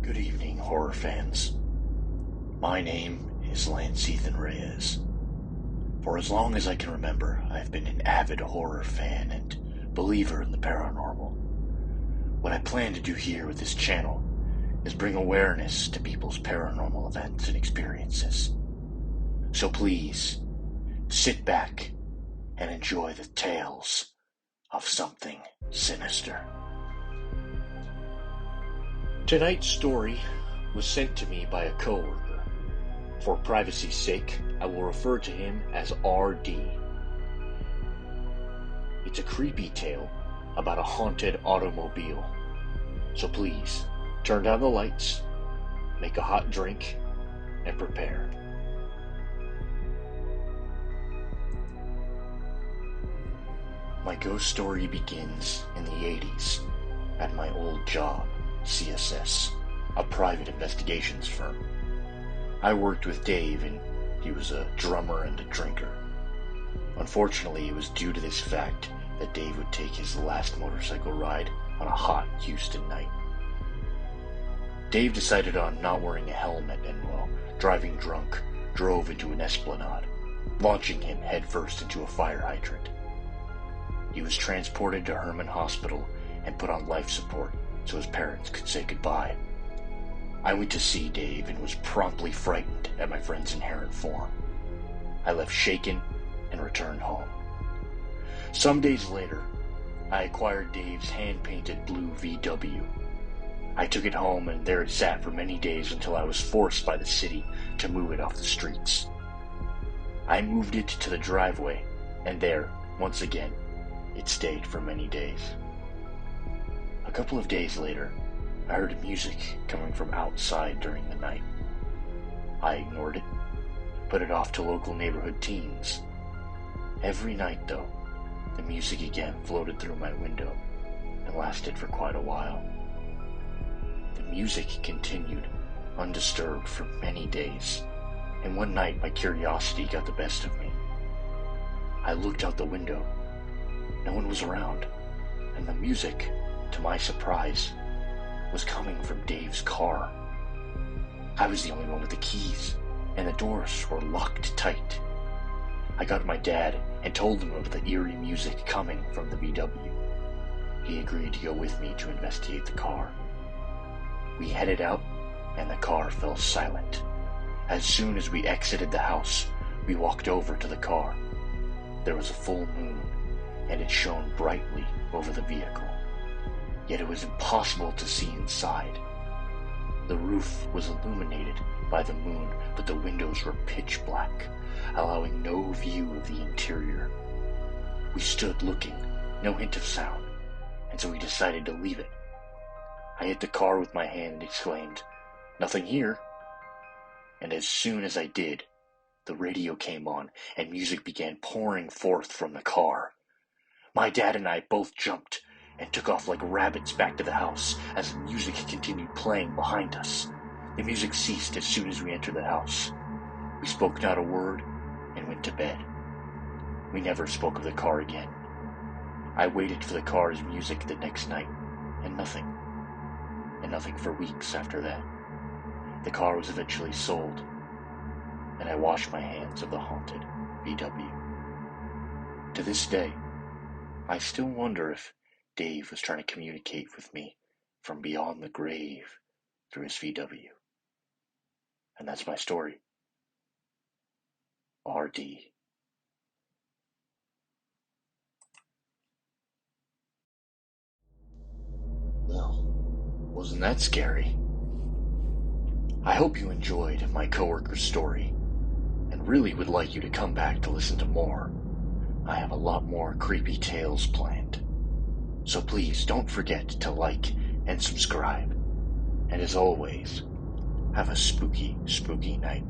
Good evening, horror fans. My name is Lance Ethan Reyes. For as long as I can remember, I've been an avid horror fan and believer in the paranormal. What I plan to do here with this channel is bring awareness to people's paranormal events and experiences. So please, sit back and enjoy the tales of something sinister. Tonight's story was sent to me by a coworker. For privacy's sake, I will refer to him as RD. It's a creepy tale about a haunted automobile. So please, turn down the lights, make a hot drink, and prepare. My ghost story begins in the 80s at my old job, CSS, a private investigations firm. I worked with Dave, and he was a drummer and a drinker. Unfortunately, it was due to this fact that Dave would take his last motorcycle ride on a hot Houston night. Dave decided on not wearing a helmet and, while driving drunk, drove into an esplanade, launching him headfirst into a fire hydrant. He was transported to Herman Hospital and put on life support so his parents could say goodbye. I went to see Dave and was promptly frightened at my friend's inherent form. I left shaken and returned home. Some days later, I acquired Dave's hand-painted blue VW. I took it home, and there it sat for many days until I was forced by the city to move it off the streets. I moved it to the driveway, and there, once again, it stayed for many days. A couple of days later, I heard music coming from outside during the night. I ignored it, put it off to local neighborhood teens. Every night, though, the music again floated through my window and lasted for quite a while. The music continued undisturbed for many days, and one night my curiosity got the best of me. I looked out the window. No one was around, and the music, to my surprise, was coming from Dave's car. I was the only one with the keys, and the doors were locked tight. I got my dad and told him of the eerie music coming from the VW. He agreed to go with me to investigate the car. We headed out, and the car fell silent. As soon as we exited the house, we walked over to the car. There was a full moon, and it shone brightly over the vehicle. Yet it was impossible to see inside. The roof was illuminated by the moon, but the windows were pitch black, allowing no view of the interior. We stood looking, no hint of sound, and so we decided to leave it. I hit the car with my hand and exclaimed, "Nothing here." And as soon as I did, the radio came on and music began pouring forth from the car. My dad and I both jumped and took off like rabbits back to the house as the music continued playing behind us. The music ceased as soon as we entered the house. We spoke not a word and went to bed. We never spoke of the car again. I waited for the car's music the next night, and nothing. And nothing for weeks after that. The car was eventually sold, and I washed my hands of the haunted VW. To this day, I still wonder if Dave was trying to communicate with me from beyond the grave through his VW. And that's my story. RD. Well, wasn't that scary? I hope you enjoyed my coworker's story, and really would like you to come back to listen to more. I have a lot more creepy tales planned. So please don't forget to like and subscribe. And as always, have a spooky, spooky night.